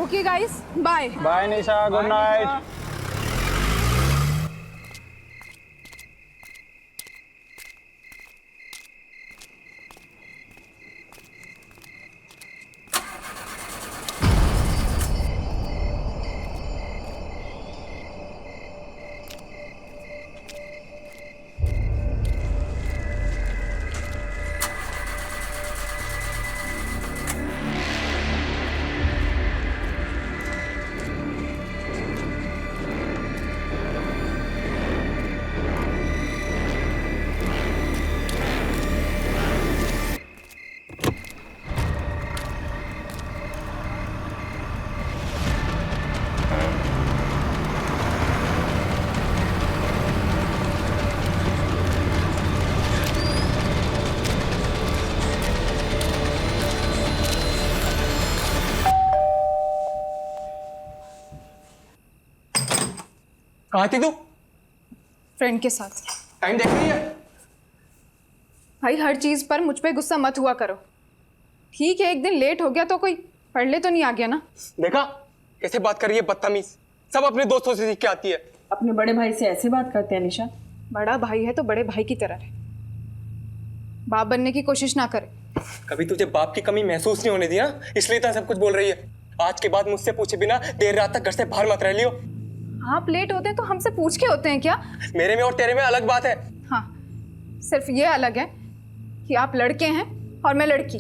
Okay guys, bye bye निशा, good night. कहाँ थी तू? फ्रेंड के साथ। टाइम देख रही है? भाई हर चीज पर मुझ पे गुस्सा मत हुआ करो। ठीक है, एक दिन लेट हो गया तो कोई पढ़ ले तो नहीं आ गया ना। देखा कैसे बात कर रही है, बदतमीज। सब अपने दोस्तों से सीख के आती है। अपने बड़े भाई से ऐसे बात करते हैं निशा? बड़ा भाई है तो बड़े भाई की तरह रहे, बाप बनने की कोशिश ना करे। कभी तुझे बाप की कमी महसूस नहीं होने दिया, इसलिए तो सब कुछ बोल रही है। आज के बाद मुझसे पूछे बिना देर रात तक घर से बाहर मत रह लियो। आप लेट होते हैं तो हमसे पूछ के होते हैं क्या? मेरे में और तेरे में अलग बात है। हाँ, सिर्फ ये अलग है कि आप लड़के हैं और मैं लड़की।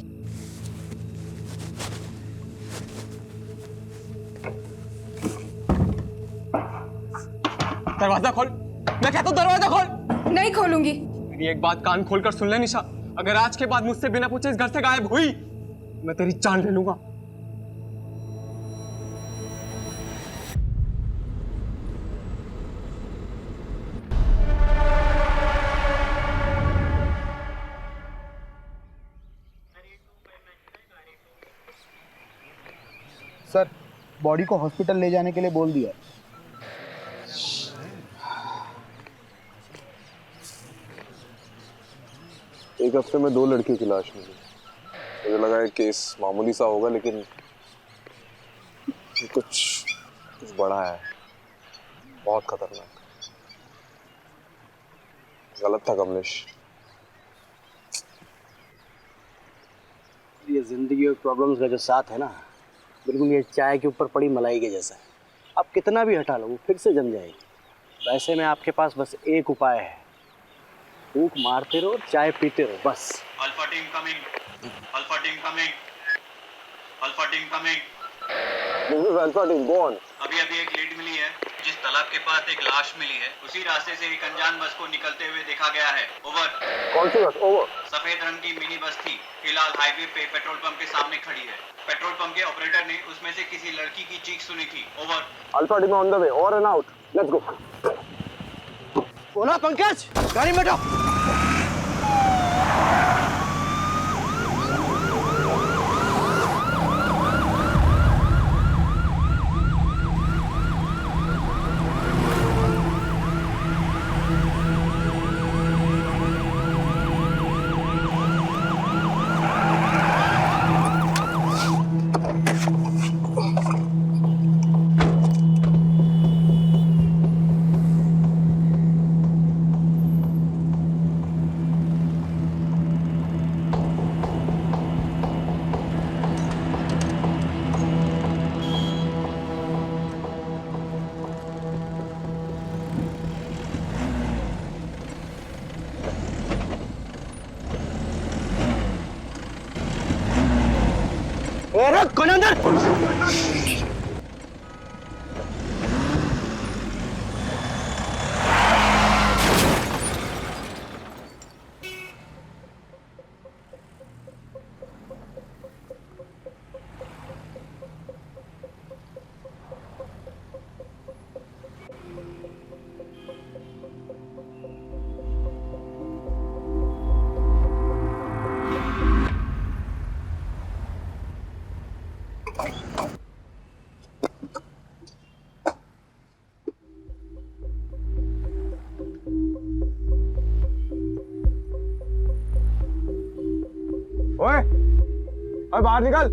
दरवाजा खोल, मैं कहता हूँ दरवाजा खोल। नहीं खोलूंगी। मेरी एक बात कान खोल कर सुन ले निशा, अगर आज के बाद मुझसे बिना पूछे इस घर से गायब हुई, मैं तेरी जान ले लूंगा। सर, बॉडी को हॉस्पिटल ले जाने के लिए बोल दिया। एक हफ्ते में 2 लड़कियों की लाश मिली। मुझे लगा है केस मामूली सा होगा, लेकिन कुछ बड़ा है, बहुत खतरनाक। गलत था कमलेश। ये जिंदगी और प्रॉब्लम्स का जो साथ है ना, बिल्कुल ये चाय के ऊपर पड़ी मलाई के जैसा है। आप कितना भी हटा लो वो फिर से जम जाएगी। वैसे में आपके पास बस एक उपाय है, फूंक मारते रहो, चाय पीते रहो, बस। Alpha team coming, alpha team coming, alpha team coming. This is alpha team, go on. अभी एक लीड मिली है, जिस तालाब के पास एक लाश मिली है, उसी रास्ते से एक अनजान बस को निकलते हुए देखा गया है। ओवर। कौन सी बस? ओवर। सफेद रंग की मिनी बस थी, फिलहाल हाईवे पे पेट्रोल पंप के सामने खड़ी है। पेट्रोल पंप के ऑपरेटर ने उसमें से किसी लड़की की चीख सुनी थी। Over. Alpha team on the way, over and out, let's go. बोला पंकज, गाड़ी में बैठो। कौन अंदर? ओए, बाहर निकल।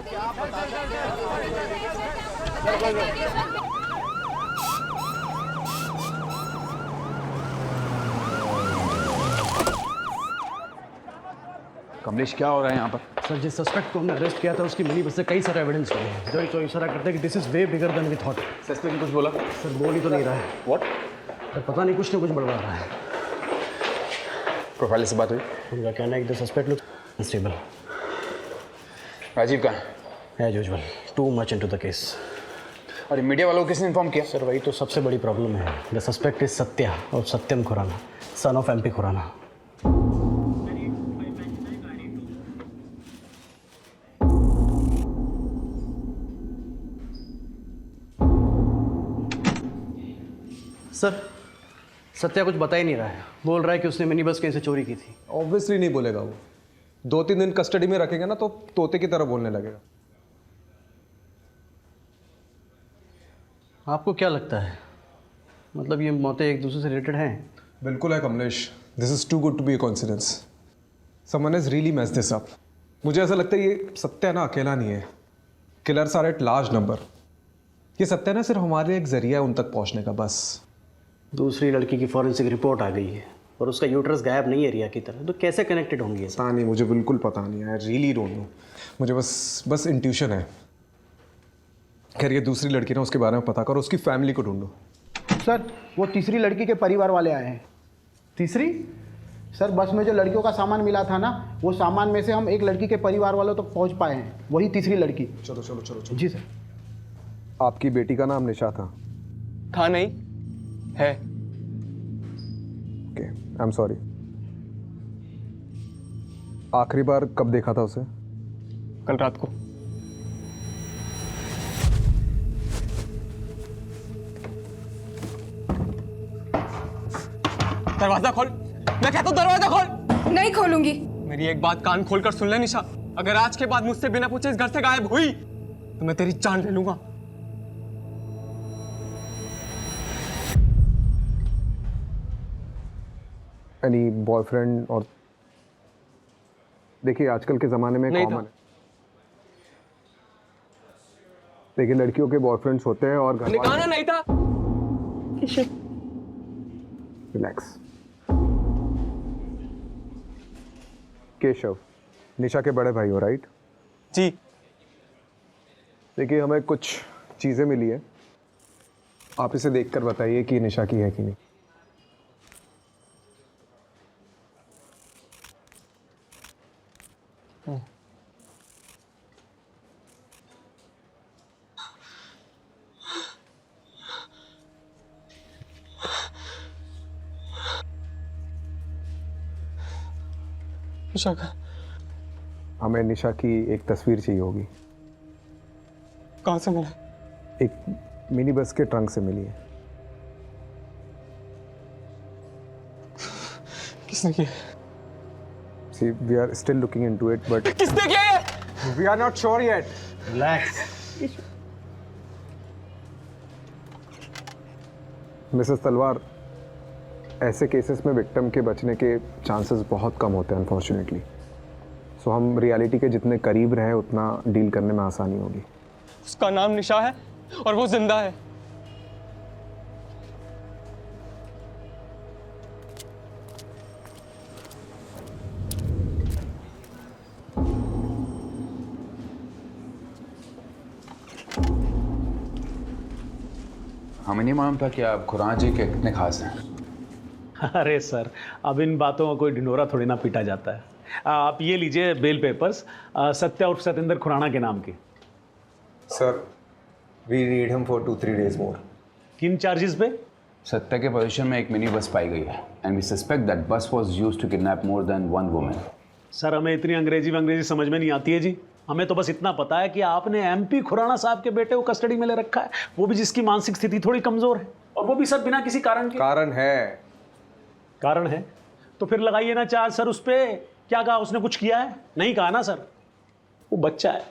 कमलेश क्या हो रहा है यहाँ पर? सर जिस सस्पेक्ट को हमने अरेस्ट किया था उसकी मिनी बस से कई सारे एविडेंस मिले हैं जो इशारा करते हैं कि this is way bigger than we thought. Suspect ने कुछ बोला? सर बोल ही तो नहीं रहा है। व्हाट? सर पता नहीं कुछ ना कुछ बड़बड़ा रहा है। प्रोफाइल से बात हुई? उनका कहना है कि the suspect look unstable. Rajiv कहाँ है? As usual too much into the case. और मीडिया वालों को किसने इन्फॉर्म किया? सर वही तो सबसे बड़ी प्रॉब्लम है। द सस्पेक्ट इज सत्या और Satyam Khurana, son of MP Khurana. Sir Satya कुछ बता ही नहीं रहा है। बोल रहा है कि उसने मिनी बस कहीं से चोरी की थी। ऑब्वियसली नहीं बोलेगा वो। 2-3 दिन कस्टडी में रखेंगे ना तो तोते की तरह बोलने लगेगा। आपको क्या लगता है, मतलब ये मौतें एक दूसरे से रिलेटेड हैं? बिल्कुल है Kamlesh. This is too good to be a coincidence. Someone has really messed this up. मुझे ऐसा लगता है ये सत्या ना अकेला नहीं है। Killers are at large number. ये सत्या ना सिर्फ हमारे लिए एक जरिया है उन तक पहुंचने का, बस। दूसरी लड़की की फॉरेंसिक रिपोर्ट आ गई है और उसका यूट्रस गायब नहीं है रिया की तरह, तो कैसे कनेक्टेड होंगी ये सब? पता नहीं, मुझे बिल्कुल पता नहीं है। I really don't know. मुझे बस इंट्यूशन है। खैर ये दूसरी लड़की ना, उसके बारे में पता करो, उसकी फैमिली को ढूंढो। सर वो तीसरी लड़की के परिवार वाले आए हैं। तीसरी? सर बस में जो लड़कियों का सामान मिला था ना, वो सामान में से हम एक लड़की के परिवार वालों तक पहुंच पाए हैं। वही तीसरी लड़की। चलो चलो चलो चलो। जी सर। आपकी बेटी का नाम निशा था? था नहीं, है। Okay, I am sorry. आखिरी बार कब देखा था उसे? कल रात को। दरवाजा खोल, मैं कहता हूँ दरवाजा खोल। नहीं खोलूंगी। मेरी एक बात कान खोलकर सुन ले निशा, अगर आज के बाद मुझसे बिना पूछे इस घर से गायब हुई तो मैं तेरी जान ले लूंगा। Any boyfriend? और देखिए आजकल के ज़माने में नहीं कॉमन है। देखिए लड़कियों के बॉयफ्रेंड्स होते हैं और घर निकालना नहीं था। रिलैक्स। केशव, निशा के बड़े भाई हो, राइट? जी। देखिए हमें कुछ चीज़ें मिली है, आप इसे देखकर बताइए कि निशा की है कि नहीं। निशा का? हमें निशा की एक तस्वीर चाहिए होगी। कहाँ से मिला? एक मिनी बस के ट्रंक से मिली है। किसने किया? See, we are still looking into it, but किसने किया ये? we are not sure yet. Relax. Mrs तलवार, ऐसे केसेस में विक्टिम के बचने के चांसेस बहुत कम होते हैं अनफॉर्चुनेटली। सो हम रियलिटी के जितने करीब रहें उतना डील करने में आसानी होगी। उसका नाम निशा है और वो जिंदा है। हमें नहीं मालूम था कि आप खुराना जी के कितने खास हैं। अरे सर, अब इन बातों का कोई ढिंढोरा थोड़ी ना पीटा जाता है। आप ये लीजिए बेल पेपर्स, सत्या उर्फ सतेंद्र खुराना के नाम के। Sir, we need him for 2-3 days more. किन चार्जेस पे? सत्या के पोजीशन में एक मिनी बस पाई गई है and we suspect that bus was used to kidnap more than one woman. Sir हमें इतनी अंग्रेजी समझ में नहीं आती है जी। हमें तो बस इतना पता है कि आपने एमपी खुराना साहब के बेटे को कस्टडी में ले रखा है, वो भी जिसकी मानसिक स्थिति थोड़ी कमजोर है, और वो भी सर बिना किसी कारण के। कारण है तो फिर लगाइए ना चार्ज सर उस पे। क्या कहा उसने? कुछ किया है? नहीं कहा ना सर। वो बच्चा है,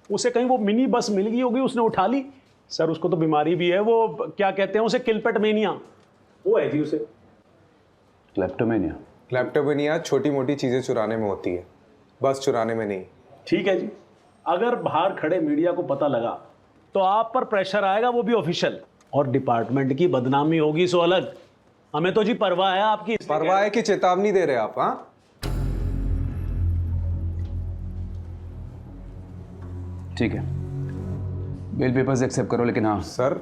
उसे कहीं वो मिनी बस मिल गई होगी, उसने उठा ली। सर उसको तो बीमारी भी है, वो क्या कहते हैं उसे, किलपेट मेनिया, वो है जी उसे। क्लेप्टोमेनिया? क्लेप्टोमेनिया छोटी मोटी चीज़ें चुराने में होती है, बस चुराने में नहीं। ठीक है जी, अगर बाहर खड़े मीडिया को पता लगा तो आप पर प्रेशर आएगा, वो भी ऑफिशियल, और डिपार्टमेंट की बदनामी होगी सो अलग। हमें तो जी परवाह है आपकी। परवाह है कि चेतावनी दे रहे आप? हाँ, ठीक है, बेल पेपर्स एक्सेप्ट करो, लेकिन हाँ सर।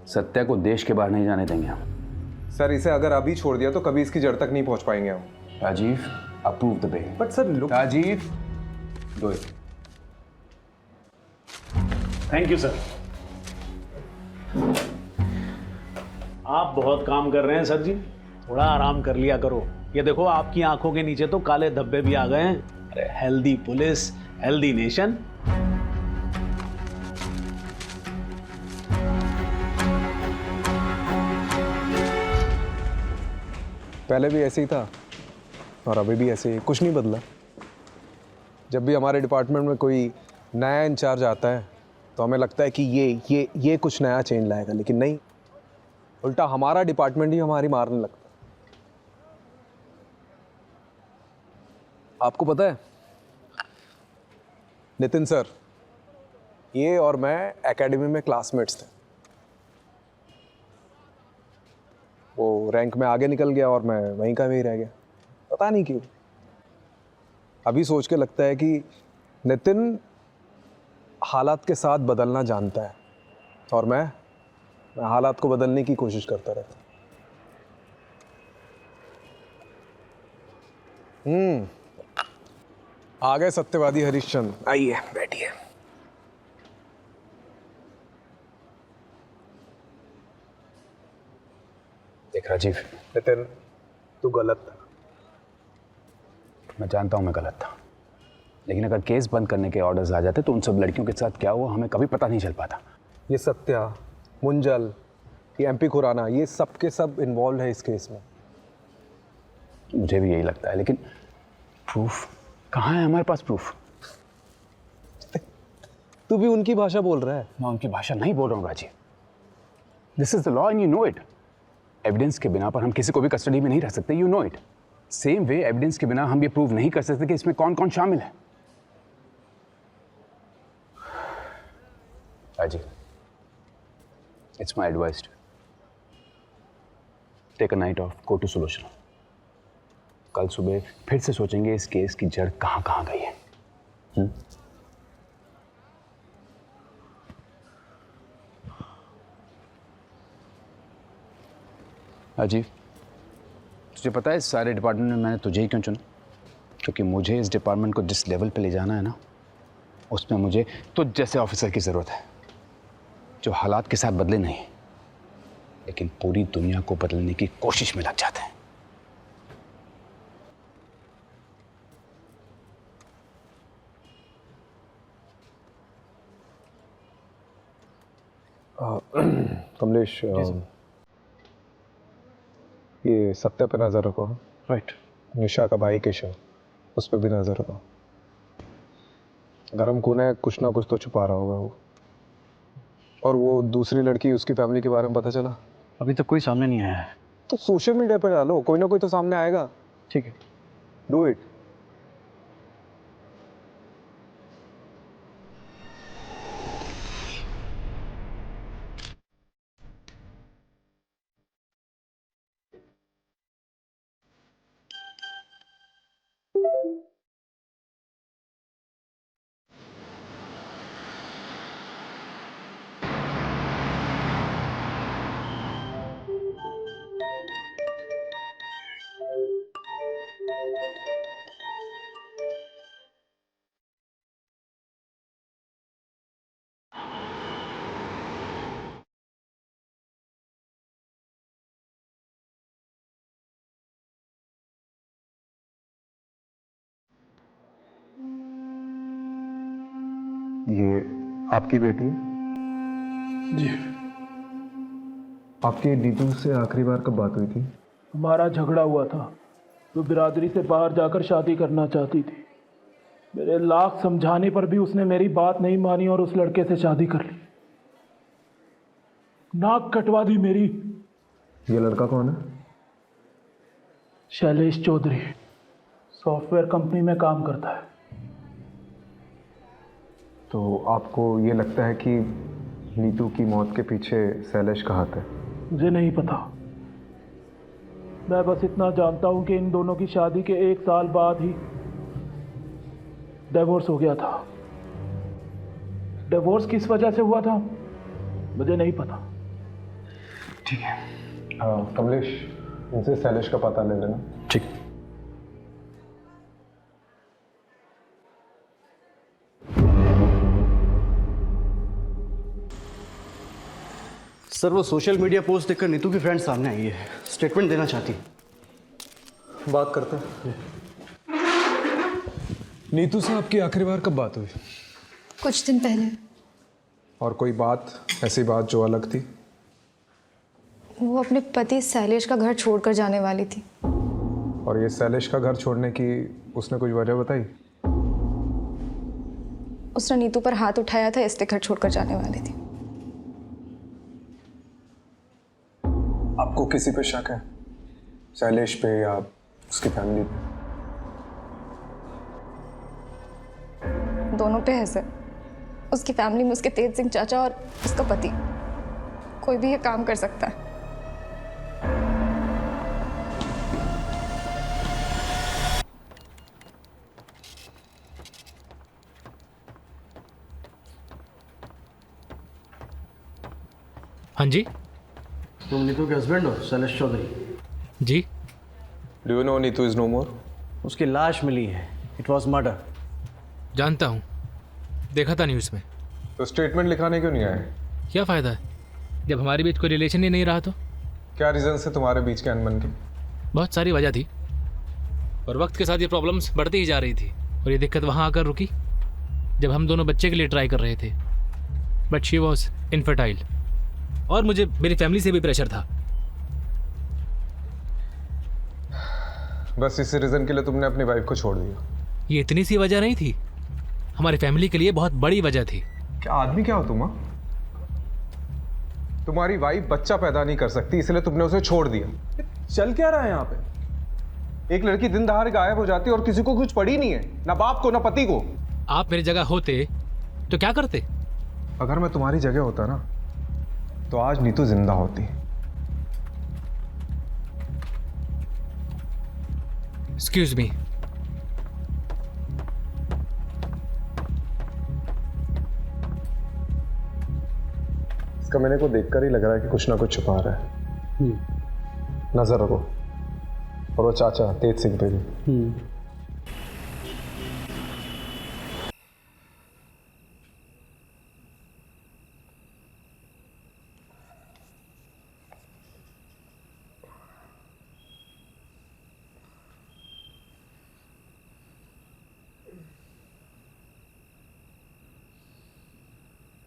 सत्या को देश के बाहर नहीं जाने देंगे हम। सर, इसे अगर अभी छोड़ दिया तो कभी इसकी जड़ तक नहीं पहुंच पाएंगे हम। Rajiv, approve the bail. But sir look, Rajiv, do it. Thank you sir. आप बहुत काम कर रहे हैं सर जी, थोड़ा आराम कर लिया करो। ये देखो आपकी आंखों के नीचे तो काले धब्बे भी आ गए हैं। अरे हेल्दी पुलिस, हेल्दी नेशन। पहले भी ऐसे ही था और अभी भी ऐसे ही, कुछ नहीं बदला। जब भी हमारे डिपार्टमेंट में कोई नया इंचार्ज आता है तो हमें लगता है कि ये कुछ नया चेंज लाएगा, लेकिन नहीं, उल्टा हमारा डिपार्टमेंट ही हमारी मारने लगता है। आपको पता है नितिन सर, ये और मैं एकेडमी में क्लासमेट्स थे। वो रैंक में आगे निकल गया और मैं वहीं का वहीं रह गया, पता नहीं क्यों। अभी सोच के लगता है कि नितिन हालात के साथ बदलना जानता है और मैं हालात को बदलने की कोशिश करता रहता। आ गए सत्यवादी हरिश्चंद्र, आइए बैठिए। देख राजीव, नितिन, तू गलत था। मैं जानता हूँ मैं गलत था, लेकिन अगर केस बंद करने के ऑर्डर्स आ जाते तो उन सब लड़कियों के साथ क्या हुआ हमें कभी पता नहीं चल पाता। ये सत्या, मुंजल, ये एमपी खुराना, ये सब के सब इन्वॉल्व है इस केस में। मुझे भी यही लगता है, लेकिन प्रूफ कहाँ है हमारे पास? प्रूफ? तू भी उनकी भाषा बोल रहा है। मैं उनकी भाषा नहीं बोल रहा हूँ Rajiv. This is the law and you know it. Evidence के बिना पर हम किसी को भी कस्टडी में नहीं रख सकते, you know it. Same way evidence के बिना हम ये प्रूव नहीं कर सकते कि इसमें कौन कौन शामिल है। Rajiv, it's my advice to take a night off, go to solution. कल सुबह फिर से सोचेंगे इस केस की जड़ कहाँ कहाँ गई है। राजीव, तुझे पता है इस सारे डिपार्टमेंट में मैंने तुझे ही क्यों चुना? क्योंकि मुझे इस डिपार्टमेंट को जिस लेवल पे ले जाना है ना, उसमें मुझे तुझ जैसे ऑफिसर की ज़रूरत है, जो हालात के साथ बदले नहीं, लेकिन पूरी दुनिया को बदलने की कोशिश में लग जाते हैं। कमलेश, ये सत्या पे नजर रखो। राइट। निशा का भाई केशव, उस पर भी नजर रखो। गरम खून है, कुछ ना कुछ तो छुपा रहा होगा वो। और वो दूसरी लड़की, उसकी फैमिली के बारे में पता चला? अभी तक कोई सामने नहीं आया है। तो सोशल मीडिया पे डालो, कोई ना कोई तो सामने आएगा। ठीक है। Do it. ये आपकी बेटी है? जी। आपकी दीदू से आखिरी बार कब बात हुई थी? हमारा झगड़ा हुआ था, वो बिरादरी से बाहर जाकर शादी करना चाहती थी। मेरे लाख समझाने पर भी उसने मेरी बात नहीं मानी और उस लड़के से शादी कर ली। नाक कटवा दी मेरी। ये लड़का कौन है? शैलेश चौधरी, सॉफ्टवेयर कंपनी में काम करता है। तो आपको ये लगता है कि नीतू की मौत के पीछे शैलेश का हाथ है? मुझे नहीं पता। मैं बस इतना जानता हूं कि इन दोनों की शादी के 1 साल बाद ही डिवोर्स हो गया था। डिवोर्स किस वजह से हुआ था मुझे नहीं पता। ठीक है, कमलेश, इनसे शैलेश का पता ले लेना। ठीक। सर, वो सोशल मीडिया पोस्ट देखकर नीतू की फ्रेंड सामने आई है, स्टेटमेंट देना चाहती है। बात करते हैं। नीतू से आपकी आखिरी बार कब बात हुई? कुछ दिन पहले। और कोई बात, ऐसी बात जो अलग थी? वो अपने पति शैलेश का घर छोड़कर जाने वाली थी। और ये शैलेश का घर छोड़ने की उसने कुछ वजह बताई? उसने नीतू पर हाथ उठाया था, इसलिए घर छोड़कर जाने वाली थी। आपको किसी पे शक है? शैलेश पे या उसकी फैमिली पे? दोनों पे है सर। उसकी फैमिली में उसके तेज सिंह चाचा और उसका पति, कोई भी ये काम कर सकता है। हाँ जी। तुम नीतू के हस्बैंड हो, शैलेश चौधरी? जी। Do you know Neetu is no more? उसकी लाश मिली है। It was murder. जानता हूँ, देखा था न्यूज़ में। तो स्टेटमेंट लिखाने क्यों नहीं आए? क्या फ़ायदा है जब हमारे बीच कोई रिलेशन ही नहीं रहा तो? क्या रीज़न से तुम्हारे बीच के अनबन की? बहुत सारी वजह थी और वक्त के साथ ये प्रॉब्लम्स बढ़ती ही जा रही थी। और ये दिक्कत वहाँ आकर रुकी जब हम दोनों बच्चे के लिए ट्राई कर रहे थे। बट शी वॉज इनफर्टाइल और मुझे मेरी फैमिली से भी प्रेशर था। बस इसी रीज़न के लिए तुमने अपनी वाइफ को छोड़ दिया? ये इतनी सी वजह नहीं थी, हमारी फैमिली के लिए बहुत बड़ी वजह थी। क्या आदमी क्या हो तुम? तुम्हारी वाइफ बच्चा पैदा नहीं कर सकती, इसलिए तुमने उसे छोड़ दिया। चल क्या रहा है यहाँ पे? एक लड़की दिन दहाड़े गायब हो जाती है और किसी को कुछ पड़ी नहीं है, ना बाप को ना पति को। आप मेरी जगह होते तो क्या करते? अगर मैं तुम्हारी जगह होता ना तो आज नीतू जिंदा होती। Excuse me. इसका मैंने को देखकर ही लग रहा है कि कुछ ना कुछ छुपा रहा है। नजर रखो। और वो चाचा तेज सिंह पे भी।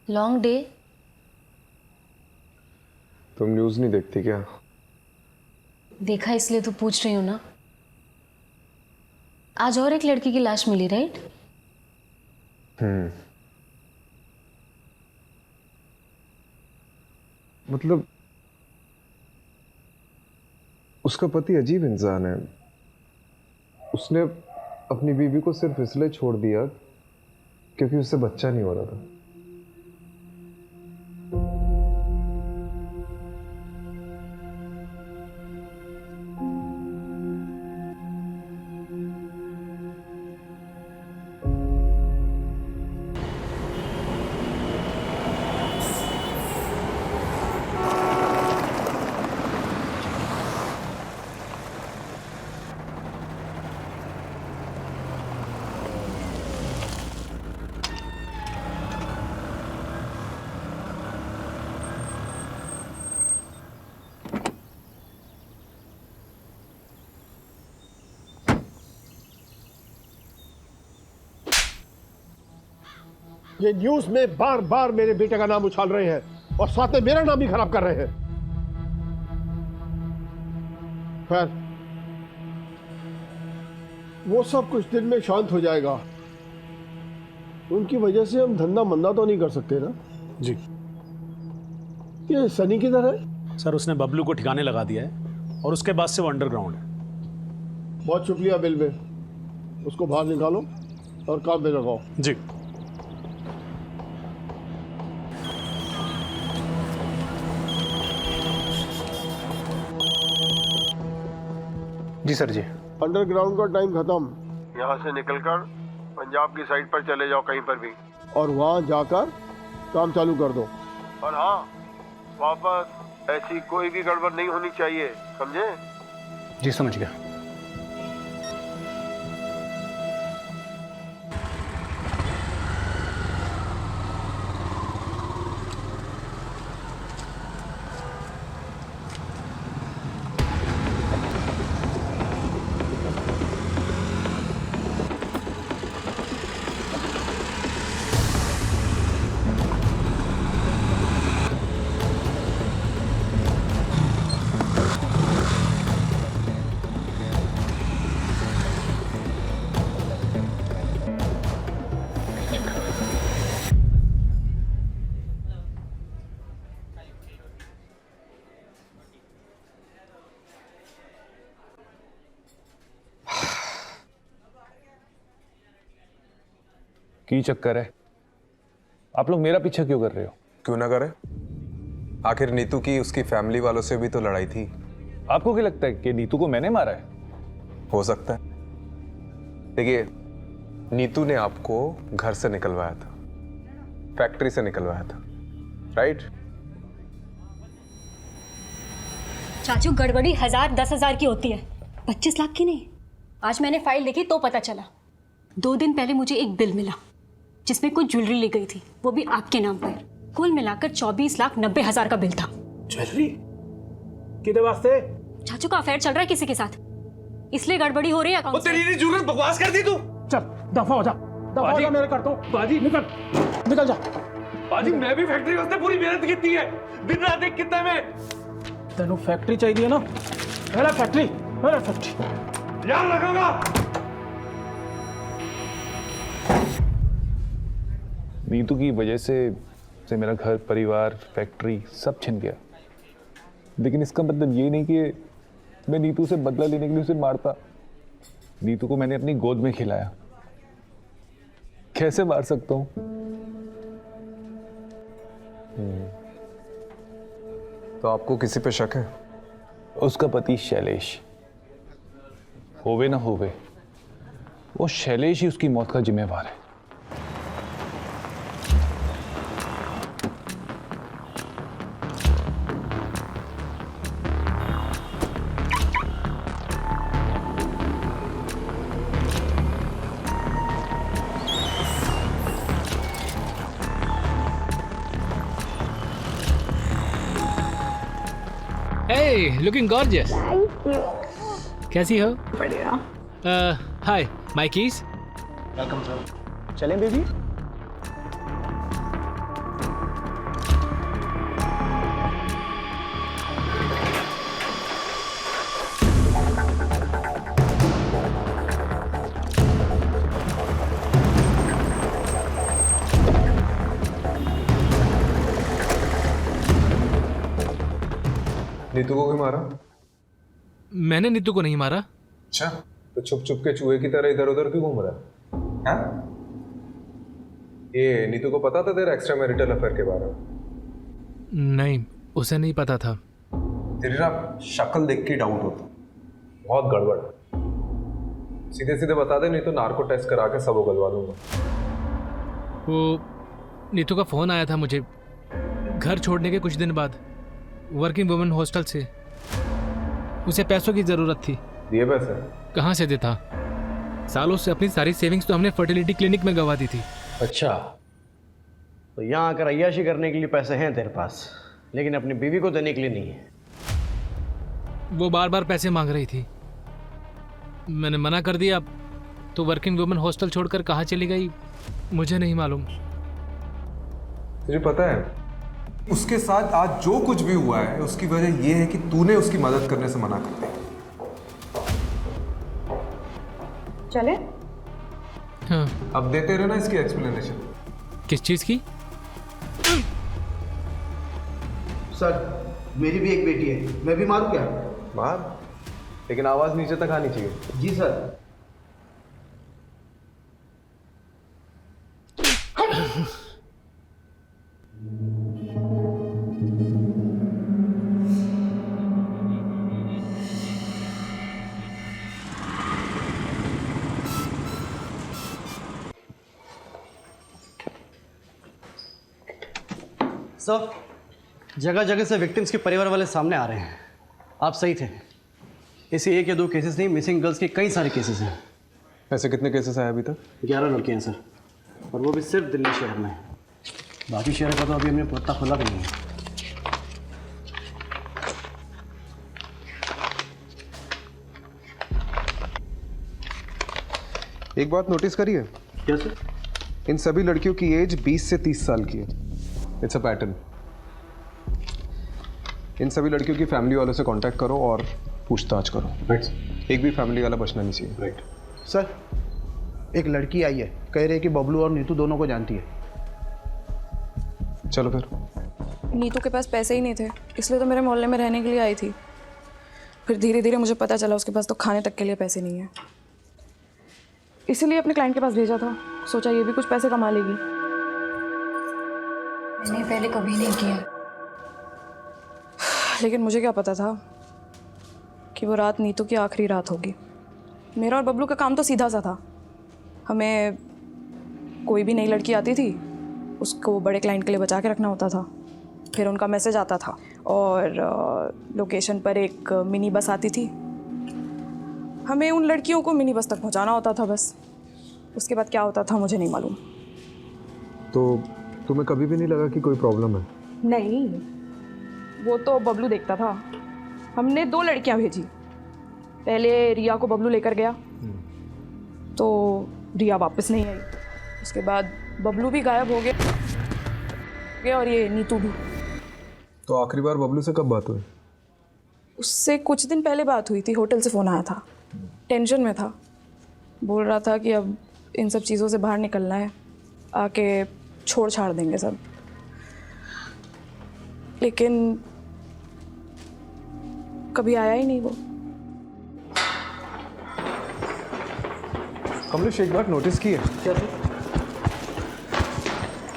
Long day. तुम न्यूज़ नहीं देखती क्या? देखा इसलिए तो पूछ रही हूँ ना। आज और एक लड़की की लाश मिली, राइट? मतलब उसका पति अजीब इंसान है। उसने अपनी बीवी को सिर्फ इसलिए छोड़ दिया क्योंकि उससे बच्चा नहीं हो रहा था। ये न्यूज में बार बार मेरे बेटे का नाम उछाल रहे हैं और साथ में मेरा नाम भी खराब कर रहे हैं। खैर, वो सब कुछ दिन में शांत हो जाएगा। उनकी वजह से हम धंधा मंदा तो नहीं कर सकते ना? जी। ये सनी किधर है? सर, उसने बबलू को ठिकाने लगा दिया है और उसके बाद से वो अंडरग्राउंड है। बहुत शुक्रिया बिल में। उसको बाहर निकालो और काम पे लगाओ। जी। जी सर जी। अंडरग्राउंड का टाइम खत्म। यहाँ से निकलकर पंजाब की साइड पर चले जाओ कहीं पर भी, और वहाँ जाकर काम चालू कर दो। और हाँ, वापस ऐसी कोई भी गड़बड़ नहीं होनी चाहिए, समझे? जी समझ गया। की चक्कर है? आप लोग मेरा पीछा क्यों कर रहे हो? क्यों ना करें, आखिर नीतू की उसकी फैमिली वालों से भी तो लड़ाई थी। आपको क्या लगता है कि नीतू को मैंने मारा है? हो सकता है। देखिए, नीतू ने आपको घर से निकलवाया था, फैक्ट्री से निकलवाया था, राइट? चाचू गड़बड़ी 1000 10,000 की होती है, 25 लाख की नहीं। आज मैंने फाइल देखी तो पता चला। 2 दिन पहले मुझे एक बिल मिला जिसमें कुछ ज्वेलरी ली गई थी, वो भी आपके नाम पर। कुल मिलाकर 24,90,000 का बिल था। ज्वेलरी किधर वास्ते? चाचू का अफेयर चल रहा है किसी के साथ, इसलिए गड़बड़ी हो रही है अकाउंट। तेरी जरूरत बकवास कर दी तू। चल दफा हो जा, दफा हो जा, मेरे कर दो। बाजी निकल जा। बाजी मैं भी फैक्ट्री वास्ते पूरी मेहनत की है, दिन रात एक कितना में। तेनू फैक्ट्री चाहिए ना? मेरा फैक्ट्री याद रखूंगा। नीतू की वजह से मेरा घर परिवार फैक्ट्री सब छिन गया, लेकिन इसका मतलब ये नहीं कि मैं नीतू से बदला लेने के लिए उसे मारता। नीतू को मैंने अपनी गोद में खिलाया, कैसे मार सकता हूं? तो आपको किसी पे शक है? उसका पति शैलेश, होवे ना होवे, वो शैलेश ही उसकी मौत का जिम्मेवार है। Hey, looking gorgeous. Thank you. कैसी हो? बढ़िया। Hi, my keys. Welcome sir. चलें बेबी? नीतू को क्यों मारा? मैंने नीतू को नहीं मारा। अच्छा, तो छुप छुप के चूहे की तरह इधर उधर क्यों घूम रहा है? हाँ? ये नीतू को पता था तेरा एक्स्ट्रा मैरिटल अफेयर के बारे में? नहीं, उसे नहीं पता था। तेरी ना शक्ल देख के डाउट होता, बहुत गड़बड़। सीधे सीधे बता दे, नहीं तो नार्को टेस्ट करा के सब उगलवा दूंगा। वो नीतू का फोन आया था मुझे घर छोड़ने के कुछ दिन बाद, वर्किंग वुमेन हॉस्टल से। उसे पैसों की जरूरत थी। दिए पैसे? कहाँ से देता? सालों से अपनी सारी सेविंग्स तो हमने फर्टिलिटी क्लिनिक में गंवा दी थी। अच्छा, तो यहाँ आकर अय्याशी करने के लिए पैसे हैं तेरे पास, लेकिन अपनी बीवी को देने के लिए नहीं है। वो बार बार पैसे मांग रही थी, मैंने मना कर दिया। तो वर्किंग वुमेन हॉस्टल छोड़कर कहाँ चली गई मुझे नहीं मालूम। तुझे पता है उसके साथ आज जो कुछ भी हुआ है उसकी वजह यह है कि तूने उसकी मदद करने से मना कर दिया। चले? हाँ। अब देते रहना इसकी एक्सप्लेनेशन। किस चीज की? सर, मेरी भी एक बेटी है, मैं भी मारूं क्या? मार, लेकिन आवाज नीचे तक आनी चाहिए। जी सर। सर, जगह जगह से विक्टिम्स के परिवार वाले सामने आ रहे हैं। आप सही थे, ऐसे 1 या 2 केसेस नहीं, मिसिंग गर्ल्स के कई सारे केसेस हैं। ऐसे कितने केसेस आए अभी तक? 11 लड़कियाँ हैं सर, और वो भी सिर्फ दिल्ली शहर में। बाकी शहर का तो अभी हमने पता खुला भी नहीं है। एक बात नोटिस करी है? क्या सर? इन सभी लड़कियों की एज 20 से 30 साल की है। It's a pattern. इन सभी लड़कियों की फैमिली वालों से कांटेक्ट करो और पूछताछ करो। राइट। एक भी फैमिली वाला बचना नहीं चाहिए। राइट। सर, एक लड़की आई है, कह रही है कि बबलू और नीतू दोनों को जानती है। चलो फिर। नीतू के पास पैसे ही नहीं थे, इसलिए तो मेरे मोहल्ले में रहने के लिए आई थी। फिर धीरे धीरे मुझे पता चला उसके पास तो खाने तक के लिए पैसे नहीं है, इसीलिए अपने क्लाइंट के पास भेजा था। सोचा ये भी कुछ पैसे कमा लेगी। मैंने पहले कभी नहीं किया, लेकिन मुझे क्या पता था कि वो रात नीतू की आखिरी रात होगी। मेरा और बबलू का काम तो सीधा सा था। हमें कोई भी नई लड़की आती थी, उसको बड़े क्लाइंट के लिए बचा के रखना होता था। फिर उनका मैसेज आता था और लोकेशन पर एक मिनी बस आती थी। हमें उन लड़कियों को मिनी बस तक पहुंचाना होता था बस। उसके बाद क्या होता था मुझे नहीं मालूम। तो तुम्हें कभी भी नहीं लगा कि कोई प्रॉब्लम है? नहीं, वो तो बबलू देखता था। हमने 2 लड़कियां भेजी। पहले रिया को बबलू लेकर गया, तो रिया वापस नहीं आई। उसके बाद बबलू भी गायब हो गया और ये नीतू भी। तो आखिरी बार बबलू से कब बात हुई? उससे कुछ दिन पहले बात हुई थी। होटल से फ़ोन आया था, टेंशन में था। बोल रहा था कि अब इन सब चीज़ों से बाहर निकलना है, आके छोड़ छाड़ देंगे सब। लेकिन कभी आया ही नहीं वो। कमलेश, एक बात नोटिस की है? क्या?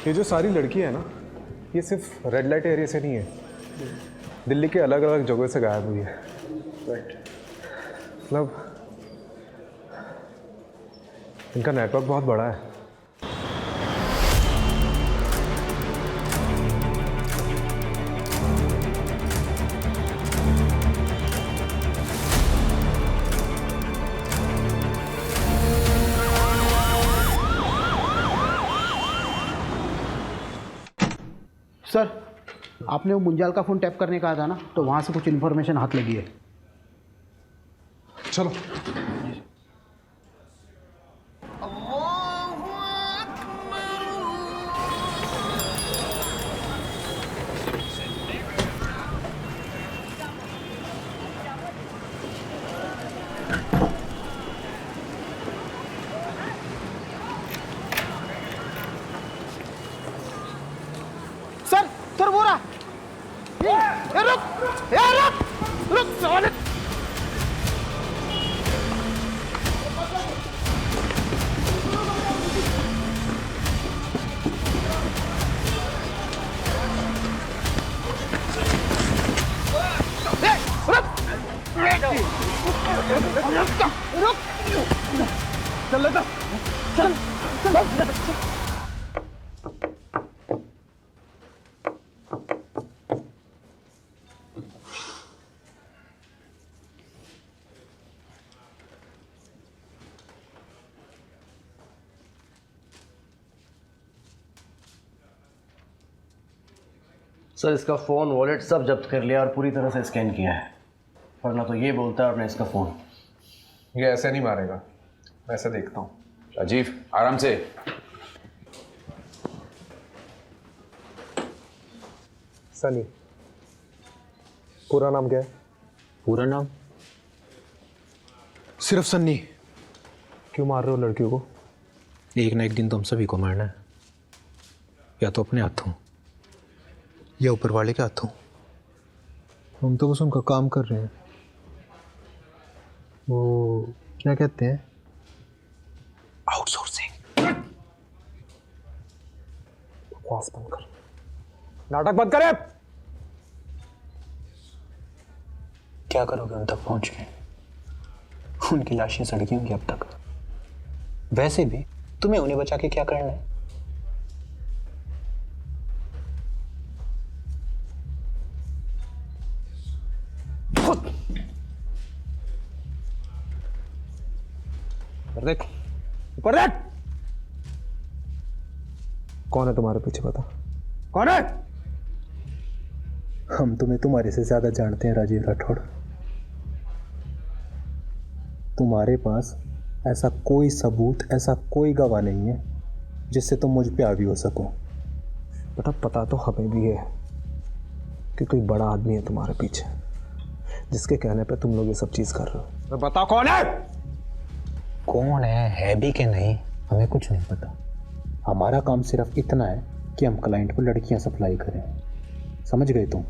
ये जो सारी लड़कियां हैं ना, ये सिर्फ रेड लाइट एरिया से नहीं है, दिल्ली के अलग अलग जगहों से गायब हुई है। राइट। मतलब इनका नेटवर्क बहुत बड़ा है। सर, आपने वो मुंजाल का फ़ोन टैप करने कहा था ना, तो वहाँ से कुछ इन्फॉर्मेशन हाथ लगी है। चलो। सर वो रहा। ये रुक साले। चल लेता, चल चल। सर, इसका फ़ोन, वॉलेट सब जब्त कर लिया और पूरी तरह से स्कैन किया है। वरना तो ये बोलता है आपने इसका फ़ोन। ये ऐसे नहीं मारेगा, मैं ऐसे देखता हूँ। राजीव, आराम से। सनी। पूरा नाम क्या है? पूरा नाम? सिर्फ सन्नी। क्यों मार रहे हो लड़कियों को? एक ना एक दिन तो हम सभी को मारना है, या तो अपने हाथों या ऊपर वाले के हाथों। हम तो बस उनका काम कर रहे हैं। वो क्या कहते हैं? आउटसोर्सिंग। बकवास बंद कर, नाटक बंद करे। क्या करोगे उन तक पहुंच के? उनकी लाशें सड़की होंगी अब तक। वैसे भी तुम्हें उन्हें बचा के क्या करना है? ऊपर देख, ऊपर देख। कौन है तुम्हारे पीछे, बता कौन है? हम तुम्हें तुम्हारे से ज्यादा जानते हैं राजीव राठौड़। तुम्हारे पास ऐसा कोई सबूत, ऐसा कोई गवाह नहीं है जिससे तुम मुझ पे हावी हो सको। पता तो हमें भी है कि कोई बड़ा आदमी है तुम्हारे पीछे, जिसके कहने पे तुम लोग ये सब चीज कर रहे हो। तो बताओ कौन है? कौन है भी कि नहीं, हमें कुछ नहीं पता। हमारा काम सिर्फ इतना है कि हम क्लाइंट को लड़कियां सप्लाई करें। समझ गए तुम?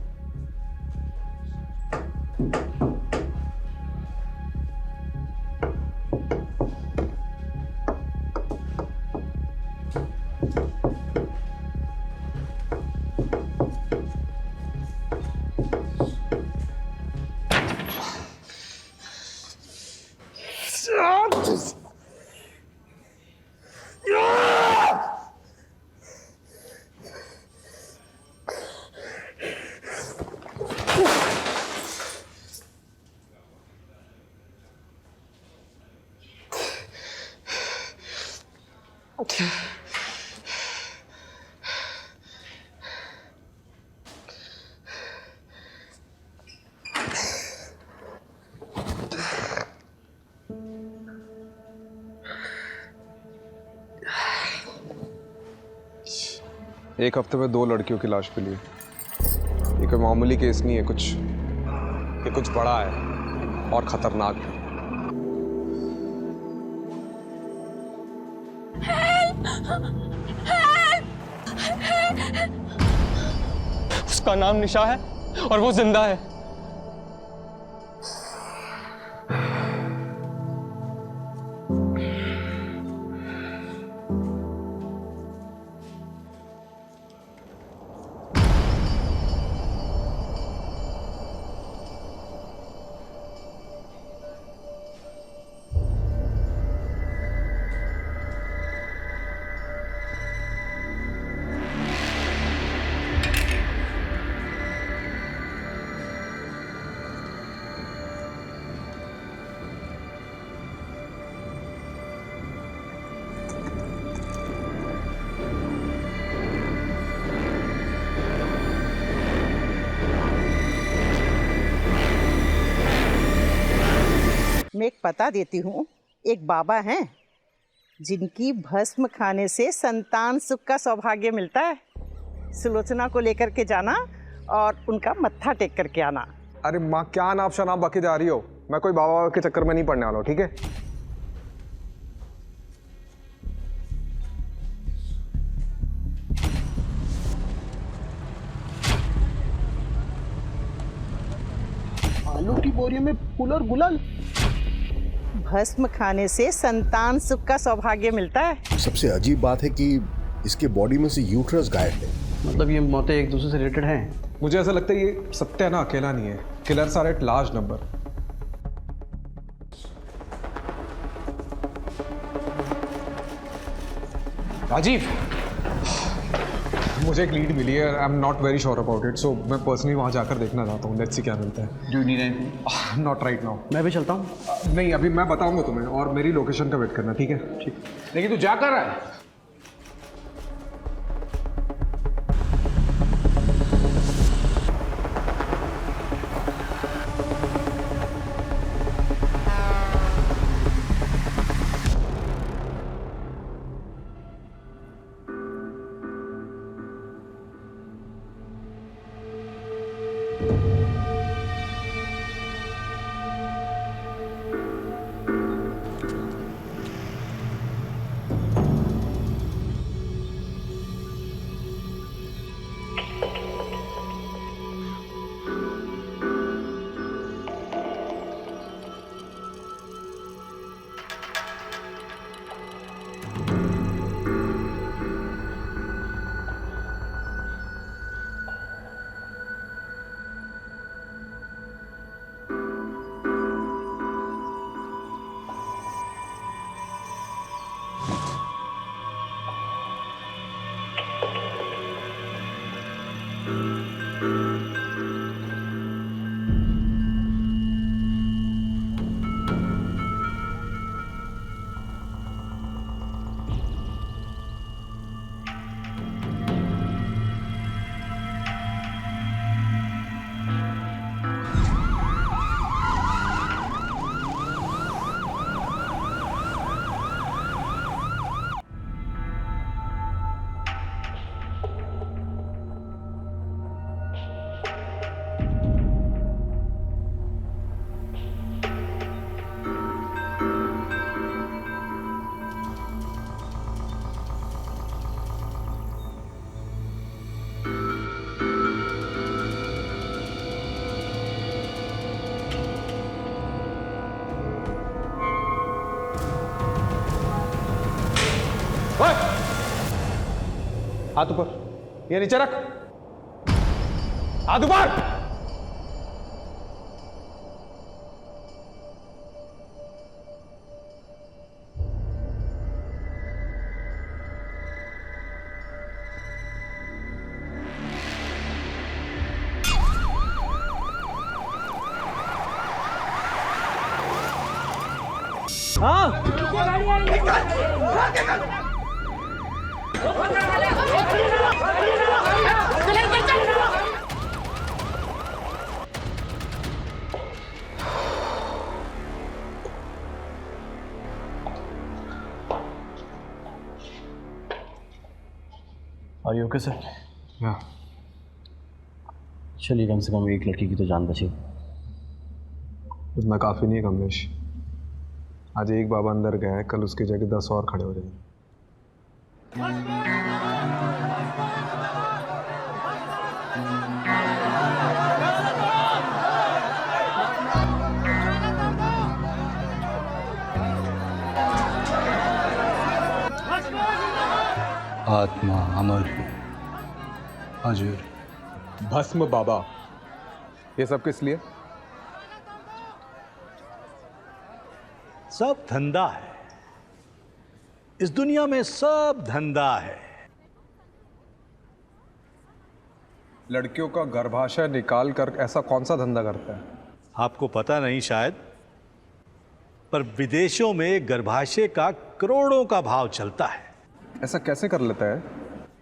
एक हफ्ते में 2 लड़कियों की लाश मिली है। ये कोई मामूली केस नहीं है, ये कुछ बड़ा है और खतरनाक है। उसका नाम निशा है और वो जिंदा है। मैं एक पता देती हूँ। एक बाबा हैं जिनकी भस्म खाने से संतान सुख का सौभाग्य मिलता है। सुलोचना को लेकर के जाना और उनका मत्था टेक करके आना। अरे माँ, क्या नाप शनाप बाकी जा रही हो? मैं कोई बाबा के चक्कर में नहीं पड़ने वाला हूँ, ठीक है? आलू की बोरी में फूल और गुलाल। भस्म खाने से संतान सुख का सौभाग्य मिलता है। सबसे अजीब बात है कि इसके बॉडी में से यूट्रस गायब है। मतलब ये मौतें एक दूसरे से रिलेटेड हैं? मुझे ऐसा लगता है ये सत्या ना अकेला नहीं है। Killers are at large number. Rajiv, मुझे एक लीड मिली है। I am not very sure about it, so मैं पर्सनली वहाँ जाकर देखना चाहता हूँ। लेट्स सी क्या मिलता है। Do you need anything? Not right now. मैं भी चलता हूँ? नहीं, अभी मैं बताऊंगा तुम्हें, और मेरी लोकेशन का वेट करना, ठीक है? ठीक। लेकिन तू जा कर रहा है? हाथ ऊपर, ये नीचे रख, हाथ ऊपर। Are you okay, sir? हाँ। चलिए, कम से कम एक लड़की की तो जान बची। इतना काफ़ी नहीं है कमलेश। आज एक बाबा अंदर गया है, कल उसकी जगह 10 और खड़े हो जाएंगे। आत्मा अमर अजर भस्म बाबा, ये सब किस लिए? सब धंधा है इस दुनिया में, सब धंधा है। लड़कियों का गर्भाशय निकाल कर ऐसा कौन सा धंधा करता है? आपको पता नहीं शायद, पर विदेशों में गर्भाशय का करोड़ों का भाव चलता है। ऐसा कैसे कर लेता है?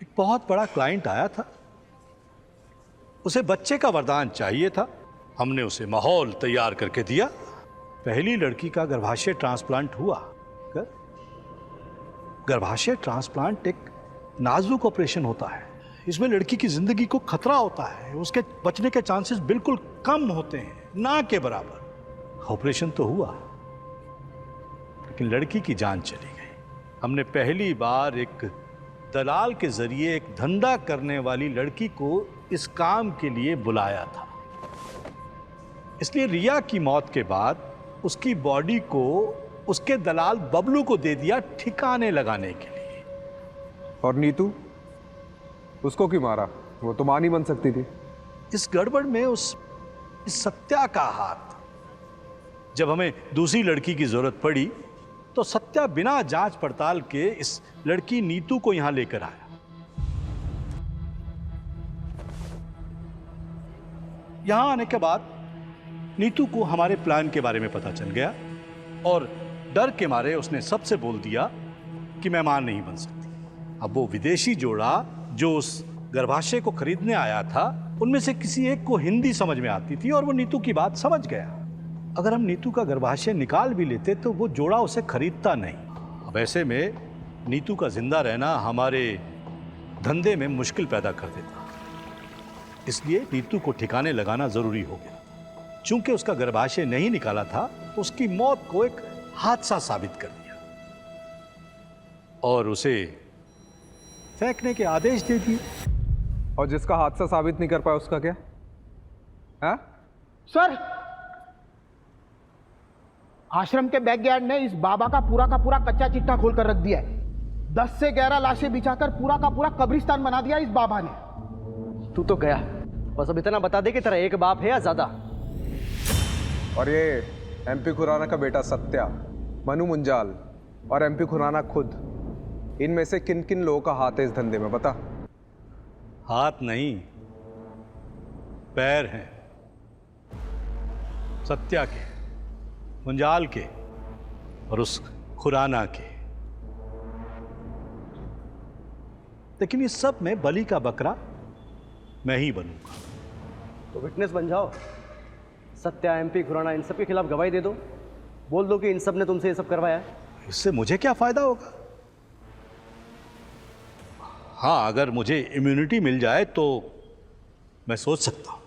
एक बहुत बड़ा क्लाइंट आया था, उसे बच्चे का वरदान चाहिए था। हमने उसे माहौल तैयार करके दिया। पहली लड़की का गर्भाशय ट्रांसप्लांट हुआ। गर्भाशय ट्रांसप्लांट एक नाजुक ऑपरेशन होता है। इसमें लड़की की जिंदगी को खतरा होता है, उसके बचने के चांसेस बिल्कुल कम होते हैं, ना के बराबर। ऑपरेशन तो हुआ, लेकिन लड़की की जान चली गई। हमने पहली बार एक दलाल के जरिए एक धंधा करने वाली लड़की को इस काम के लिए बुलाया था। इसलिए रिया की मौत के बाद उसकी बॉडी को उसके दलाल बबलू को दे दिया ठिकाने लगाने के लिए। और नीतू, उसको क्यों मारा? वो तो मां नहीं बन सकती थी। इस गड़बड़ में इस सत्या का हाथ। जब हमें दूसरी लड़की की जरूरत पड़ी तो सत्या बिना जांच पड़ताल के इस लड़की नीतू को यहां लेकर आया। यहां आने के बाद नीतू को हमारे प्लान के बारे में पता चल गया और डर के मारे उसने सबसे बोल दिया कि मैं मां नहीं बन सकती। अब वो विदेशी जोड़ा जो उस गर्भाशय को खरीदने आया था, उनमें से किसी एक को हिंदी समझ में आती थी और वो नीतू की बात समझ गया। अगर हम नीतू का गर्भाशय निकाल भी लेते तो वो जोड़ा उसे खरीदता नहीं। अब ऐसे में नीतू का जिंदा रहना हमारे धंधे में मुश्किल पैदा कर देता। इसलिए नीतू को ठिकाने लगाना जरूरी हो गया। चूंकि उसका गर्भाशय नहीं निकाला था, तो उसकी मौत को एक हादसा साबित कर दिया और उसे फेंकने के आदेश दे दिए। और जिसका हादसा साबित नहीं कर पाया उसका क्या? हाँ? सर, आश्रम के बैकयार्ड ने इस बाबा का पूरा कच्चा चिट्ठा खोल कर रख दिया है। 10 से 11 लाशें बिछाकर पूरा का पूरा कब्रिस्तान बना दिया इस बाबा ने। तू तो गया, बस अब इतना बता दे कि तेरा एक बाप है या ज्यादा। और ये एमपी खुराना का बेटा सत्या, मनु मुंजाल और एमपी खुराना खुद, इनमें से किन किन लोगों का हाथ है इस धंधे में बता? हाथ नहीं, पैर हैं। सत्या के, मुंजाल के और उस खुराना के। लेकिन इस सब में बलि का बकरा मैं ही बनूंगा। तो विटनेस बन जाओ। सत्या, एमपी खुराना, इन सब के खिलाफ गवाही दे दो। बोल दो कि इन सब ने तुमसे ये सब करवाया है। इससे मुझे क्या फायदा होगा? हाँ, अगर मुझे इम्यूनिटी मिल जाए तो मैं सोच सकता हूं।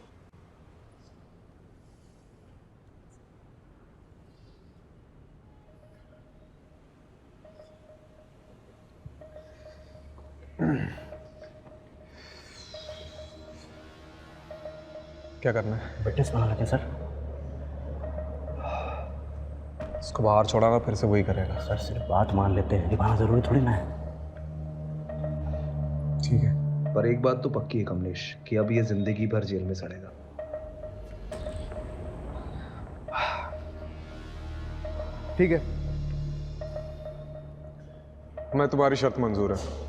क्या करना है? विटनेस बना लेते हैं सर। इसको बाहर छोड़ा ना, फिर से वही करेगा। सर सिर्फ बात मान लेते हैं, निभाना जरूरी थोड़ी ना है। ठीक है। पर एक बात तो पक्की है कमलेश कि अब ये जिंदगी भर जेल में सड़ेगा। ठीक है, मैं तुम्हारी शर्त मंजूर है।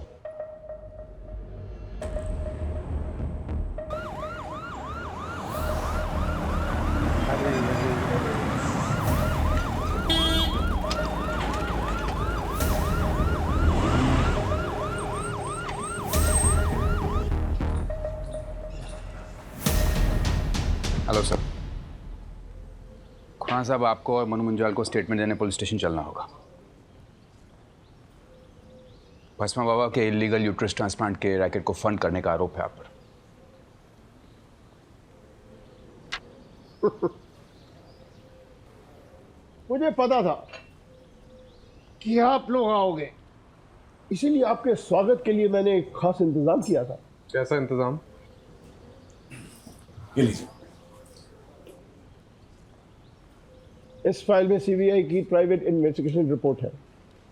Hello sir. खुराना साहब, आपको और मनु मंजाल को स्टेटमेंट देने पुलिस स्टेशन चलना होगा। भस्मा बाबा के इलीगल यूट्रस ट्रांसप्लांट के रैकेट को फंड करने का आरोप है आप पर। मुझे पता था कि आप लोग आओगे, इसीलिए आपके स्वागत के लिए मैंने एक खास इंतजाम किया था। कैसा इंतजाम? ये लीजिए। इस फाइल में सीबीआई की प्राइवेट इन्वेस्टिगेशन रिपोर्ट है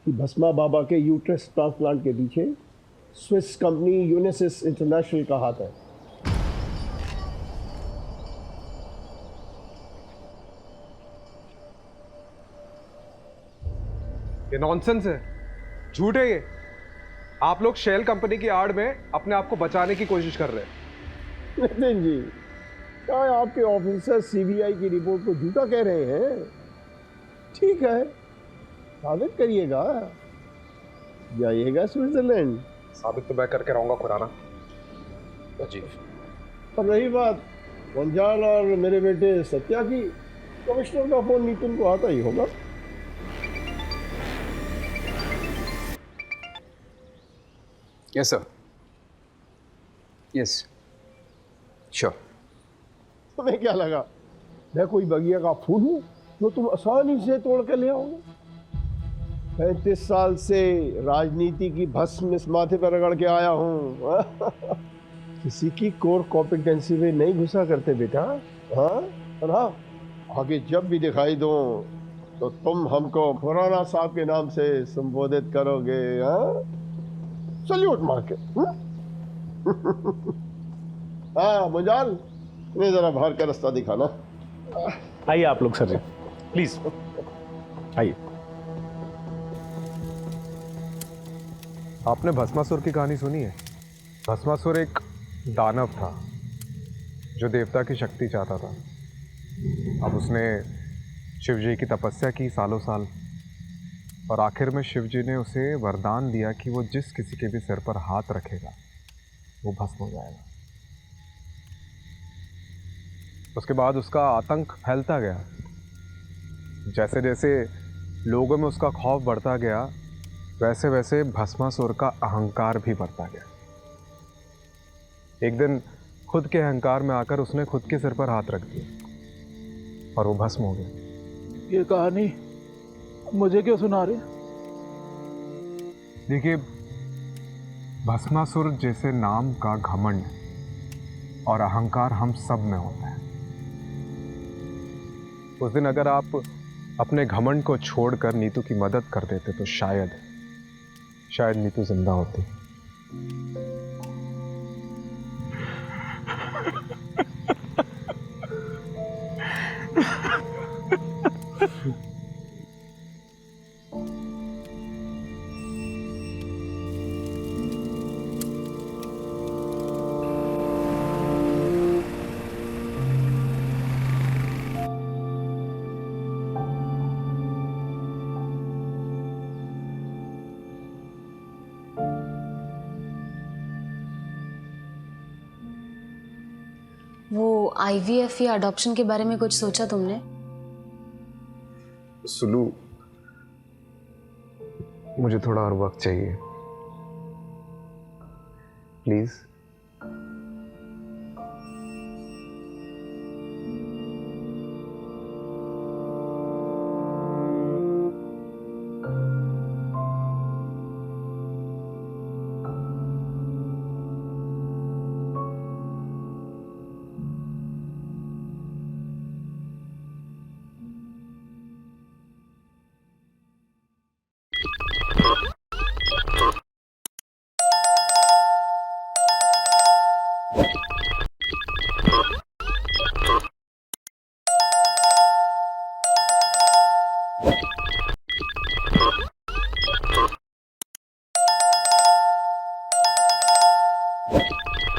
कि भस्मा बाबा के यूट्रस ट्रांसप्लांट के पीछे स्विस कंपनी यूनिसिस इंटरनेशनल का हाथ है। ये नॉनसेंस है, झूठ है ये। आप लोग शेल कंपनी की आड़ में अपने आप को बचाने की कोशिश कर रहे हैं। नितिन जी, क्या आपके ऑफिसर सीबीआई की रिपोर्ट को झूठा कह रहे हैं? ठीक है, साबित करिएगा, जाइएगा स्विट्जरलैंड। साबित तो मैं करके रहूंगा खुराना। जी। और रही बात वंजाल और मेरे बेटे सत्या की, कमिश्नर का फोन नितिन को आता ही होगा। Yes sir, yes sure. तुम्हें क्या लगा मैं कोई बगिया का फूल हूँ जो तुम आसानी से तोड़ के ले आओगे? 35 साल से राजनीति की भस्म इस माथे पर रगड़ के आया हूँ। किसी की कोर कॉम्पिटेंसी में नहीं घुसा करते बेटा। हाँ, और हाँ, आगे जब भी दिखाई दो तो तुम हमको खुराना साहब के नाम से संबोधित करोगे। हाँ, सल्यूट मार के। हाँ मुजाल, तुम्हें जरा बाहर का रास्ता दिखाना। आइए आप लोग सर जी, प्लीज आइए। आपने भस्मासुर की कहानी सुनी है? भस्मासुर एक दानव था जो देवता की शक्ति चाहता था। अब उसने शिव जी की तपस्या की सालों साल, और आखिर में शिव जी ने उसे वरदान दिया कि वो जिस किसी के भी सिर पर हाथ रखेगा वो भस्म हो जाएगा। उसके बाद उसका आतंक फैलता गया। जैसे जैसे लोगों में उसका खौफ बढ़ता गया, वैसे वैसे भस्मासुर का अहंकार भी बढ़ता गया। एक दिन खुद के अहंकार में आकर उसने खुद के सिर पर हाथ रख दिया और वो भस्म हो गया। ये कहानी मुझे क्यों सुना रहे? देखिए, भस्मासुर जैसे नाम का घमंड और अहंकार हम सब में होता है। उस दिन अगर आप अपने घमंड को छोड़कर नीतू की मदद कर देते तो शायद नीतू जिंदा होती। वो IVF या अडॉप्शन के बारे में कुछ सोचा तुमने? सुलू, मुझे थोड़ा और वक्त चाहिए प्लीज। है।